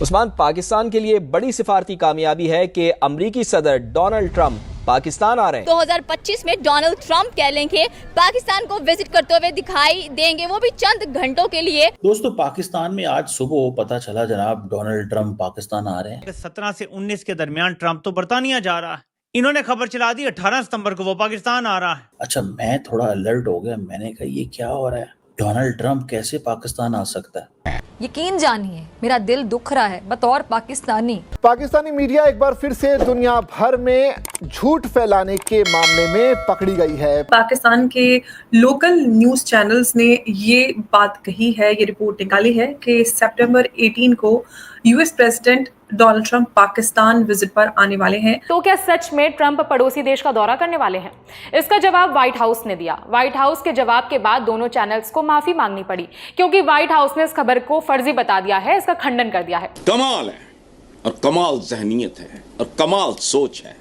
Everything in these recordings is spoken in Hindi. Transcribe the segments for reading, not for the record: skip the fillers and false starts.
उस्मान, पाकिस्तान के लिए बड़ी सिफारती कामयाबी है कि अमरीकी सदर डोनाल्ड ट्रंप पाकिस्तान आ रहे हैं। 2025 में डोनाल्ड ट्रंप कह लेंगे पाकिस्तान को विजिट करते हुए दिखाई देंगे, वो भी चंद घंटों के लिए। दोस्तों, पाकिस्तान में आज सुबह पता चला जनाब डोनाल्ड ट्रंप पाकिस्तान आ रहे हैं। 17 से 19 के दरमियान ट्रंप तो बरतानिया जा रहा है। इन्होंने खबर चला दी 18 सितंबर को वो पाकिस्तान आ रहा है। अच्छा, मैं थोड़ा अलर्ट हो गया। मैंने कहा ये क्या हो रहा है, डोनाल्ड ट्रंप कैसे पाकिस्तान आ सकता है। यकीन जानिए, मेरा दिल दुख रहा है बतौर पाकिस्तानी मीडिया एक बार फिर से दुनिया भर में झूठ फैलाने के मामले में पकड़ी गई है। पाकिस्तान के लोकल न्यूज चैनल्स ने ये बात कही है, ये रिपोर्ट निकाली है कि सितंबर 18 को US president Donald Trump Pakistan visit पर आने वाले हैं। तो क्या सच में ट्रंप पड़ोसी देश का दौरा करने वाले हैं? इसका जवाब व्हाइट हाउस ने दिया। व्हाइट हाउस के जवाब के बाद दोनों चैनल्स को माफी मांगनी पड़ी, क्योंकि व्हाइट हाउस ने इस खबर को फर्जी बता दिया है, इसका खंडन कर दिया है। कमाल है और कमाल जहनीत है और कमाल सोच है।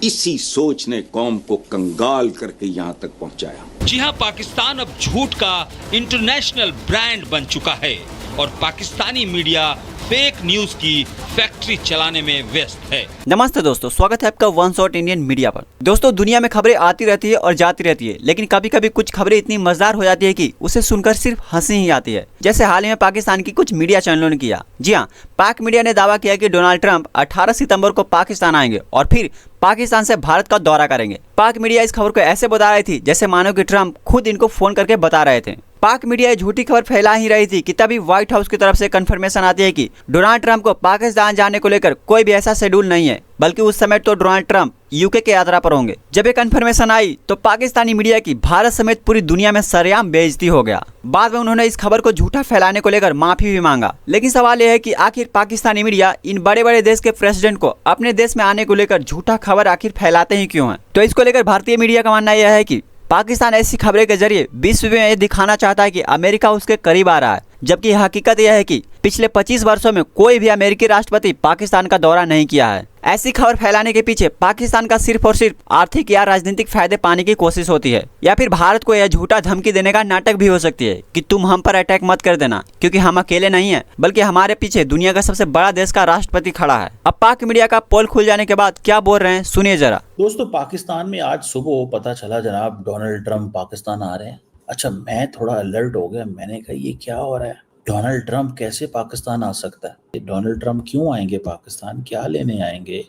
इसी सोच ने कौम को कंगाल करके यहां तक पहुंचाया। जी हां, पाकिस्तान अब झूठ का इंटरनेशनल ब्रांड बन चुका है और पाकिस्तानी मीडिया फेक न्यूज की फैक्ट्री चलाने में व्यस्त है। नमस्ते दोस्तों, स्वागत है आपका वन शॉट इंडियन मीडिया पर। दोस्तों, दुनिया में खबरें आती रहती है और जाती रहती है, लेकिन कभी कभी कुछ खबरें इतनी मजेदार हो जाती है कि उसे सुनकर सिर्फ हंसी ही आती है। जैसे हाल ही में पाकिस्तान की कुछ मीडिया चैनलों ने किया। जी हाँ, पाक मीडिया ने दावा किया कि डोनाल्ड ट्रंप 18 सितंबर को पाकिस्तान आएंगे और फिर पाकिस्तान से भारत का दौरा करेंगे। पाक मीडिया इस खबर को ऐसे बता रही थी जैसे मानो कि ट्रंप खुद इनको फोन करके बता रहे थे। पाक मीडिया ये झूठी खबर फैला ही रही थी कि तभी व्हाइट हाउस की तरफ से कंफर्मेशन आती है कि डोनाल्ड ट्रंप को पाकिस्तान जाने को लेकर कोई भी ऐसा शेड्यूल नहीं है, बल्कि उस समय तो डोनाल्ड ट्रंप यूके के यात्रा पर होंगे। जब ये कंफर्मेशन आई तो पाकिस्तानी मीडिया की भारत समेत पूरी दुनिया में सरेआम बेइज्जती हो गया। बाद में उन्होंने इस खबर को झूठा फैलाने को लेकर माफी भी मांगा। लेकिन सवाल यह है कि आखिर पाकिस्तानी मीडिया इन बड़े बड़े देश के प्रेसिडेंट को अपने देश में आने को लेकर झूठा खबर आखिर फैलाते ही क्यों है? तो इसको लेकर भारतीय मीडिया का मानना यह है कि पाकिस्तान ऐसी खबरें के जरिए विश्व में ये दिखाना चाहता है कि अमेरिका उसके करीब आ रहा है, जबकि हकीकत यह है कि पिछले 25 वर्षों में कोई भी अमेरिकी राष्ट्रपति पाकिस्तान का दौरा नहीं किया है। ऐसी खबर फैलाने के पीछे पाकिस्तान का सिर्फ और सिर्फ आर्थिक या राजनीतिक फायदे पाने की कोशिश होती है, या फिर भारत को यह झूठा धमकी देने का नाटक भी हो सकती है कि तुम हम पर अटैक मत कर देना, क्योंकि हम अकेले नहीं हैं, बल्कि हमारे पीछे दुनिया का सबसे बड़ा देश का राष्ट्रपति खड़ा है। अब पाक मीडिया का पोल खुल जाने के बाद क्या बोल रहे हैं, सुनिए जरा। दोस्तों, पाकिस्तान में आज सुबह पता चला जनाब डोनाल्ड ट्रंप पाकिस्तान आ रहे हैं। अच्छा, मैं थोड़ा अलर्ट हो गया। मैंने कहा ये क्या हो रहा है, डोनाल्ड ट्रंप कैसे पाकिस्तान आ सकता है। डोनाल्ड ट्रंप क्यों आएंगे पाकिस्तान, क्या लेने आएंगे?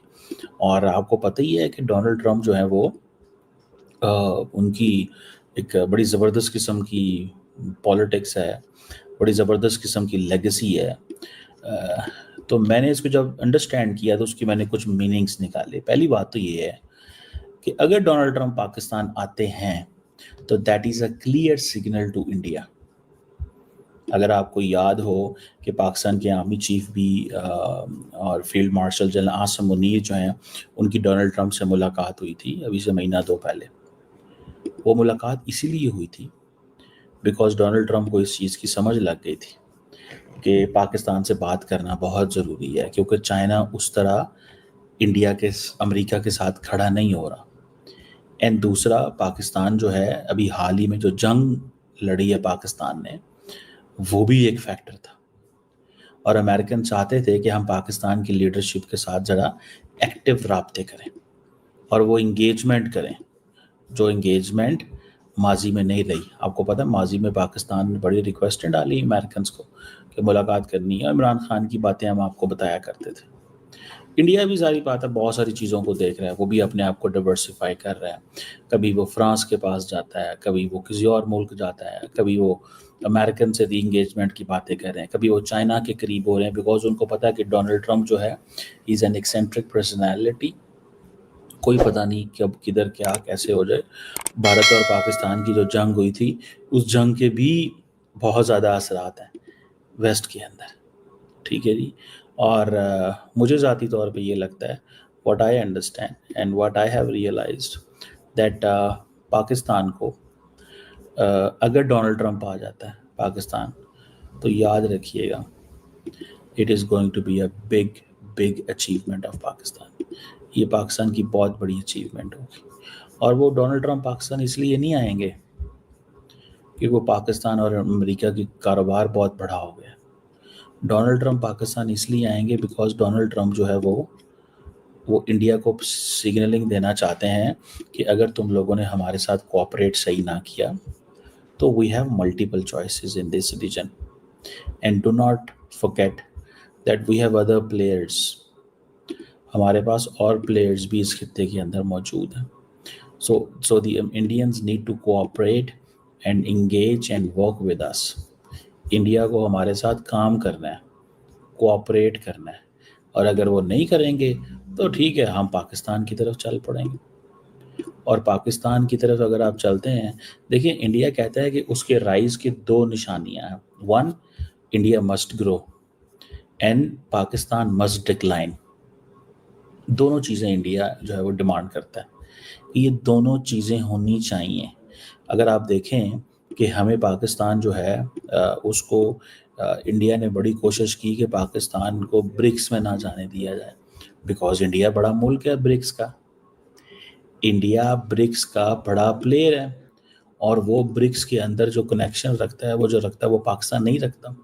और आपको पता ही है कि डोनाल्ड ट्रंप जो है वो उनकी एक बड़ी ज़बरदस्त किस्म की पॉलिटिक्स है, बड़ी ज़बरदस्त किस्म की लेगेसी है। तो मैंने इसको जब अंडरस्टैंड किया तो उसकी मैंने कुछ मीनिंग्स निकाले। पहली बात तो ये है कि अगर डोनाल्ड ट्रंप पाकिस्तान आते हैं तो that is a clear signal to India. अगर आपको याद हो कि पाकिस्तान के आर्मी चीफ भी और field marshal general Asim Munir जो हैं, उनकी डोनाल्ड ट्रंप से मुलाकात हुई थी अभी से महीना दो पहले। वो मुलाकात इसीलिए हुई थी बिकॉज डोनाल्ड ट्रंप को इस चीज़ की समझ लग गई थी कि पाकिस्तान से बात करना बहुत ज़रूरी है, क्योंकि चाइना उस तरह इंडिया के अमेरिका के साथ खड़ा नहीं हो रहा। एंड दूसरा, पाकिस्तान जो है अभी हाल ही में जो जंग लड़ी है पाकिस्तान ने, वो भी एक फैक्टर था। और अमेरिकन चाहते थे कि हम पाकिस्तान की लीडरशिप के साथ ज़रा एक्टिव राब्ते करें और वो इंगेजमेंट करें, जो इंगेजमेंट माजी में नहीं रही। आपको पता है माजी में पाकिस्तान ने बड़ी रिक्वेस्टें डाली अमेरिकन को कि मुलाकात करनी है। इमरान खान की बातें हम आपको बताया करते थे। इंडिया भी सारी बात है, बहुत सारी चीज़ों को देख रहा है, वो भी अपने आप को डाइवर्सिफाई कर रहा है। कभी वो फ्रांस के पास जाता है, कभी वो किसी और मुल्क जाता है, कभी वो अमेरिकन से री इंगेजमेंट की बातें कर रहे हैं, कभी वो चाइना के करीब हो रहे हैं, बिकॉज उनको पता है कि डोनाल्ड ट्रंप जो है इज़ एन एक्सेंट्रिक पर्सनैलिटी। कोई पता नहीं कब किधर क्या कैसे हो जाए। भारत और पाकिस्तान की जो जंग हुई थी, उस जंग के भी बहुत ज़्यादा असरात हैं वेस्ट के अंदर, ठीक है जी। और मुझे ज़ाती तौर पे ये लगता है, what I understand and what I have realised that Pakistan को अगर डोनाल्ड ट्रंप आ जाता है पाकिस्तान, तो याद रखिएगा it is going to be a big big achievement of Pakistan. ये पाकिस्तान की बहुत बड़ी अचीवमेंट होगी। और वो डोनाल्ड ट्रंप पाकिस्तान इसलिए नहीं आएंगे क्योंकि वो पाकिस्तान और अमेरिका की कारोबार बहुत बड़ा हो गया। डोनाल्ड ट्रंप पाकिस्तान इसलिए आएंगे बिकॉज डोनाल्ड ट्रंप जो है वो इंडिया को सिग्नलिंग देना चाहते हैं कि अगर तुम लोगों ने हमारे साथ कोऑपरेट सही ना किया तो we have multiple choices in this region and do not forget that we have other players. हमारे पास और प्लेयर्स भी इस खित्ते के अंदर मौजूद हैं। So the Indians need to cooperate and engage and work with us. India को हमारे साथ काम करना है, कोऑपरेट करना है, और अगर वो नहीं करेंगे तो ठीक है, हम पाकिस्तान की तरफ चल पड़ेंगे। और पाकिस्तान की तरफ अगर आप चलते हैं, देखिए इंडिया कहता है कि उसके राइज की 2 निशानियां हैं। 1, India must grow and Pakistan must decline. दोनों चीज़ें इंडिया जो है वो डिमांड करता है, ये दोनों चीज़ें होनी चाहिए। अगर आप देखें कि हमें पाकिस्तान जो है उसको इंडिया ने बड़ी कोशिश की कि पाकिस्तान को ब्रिक्स में ना जाने दिया जाए, बिकॉज इंडिया बड़ा मुल्क है ब्रिक्स का। इंडिया ब्रिक्स का बड़ा प्लेयर है और वो ब्रिक्स के अंदर जो कनेक्शन रखता है, वो जो रखता है, वो पाकिस्तान नहीं रखता।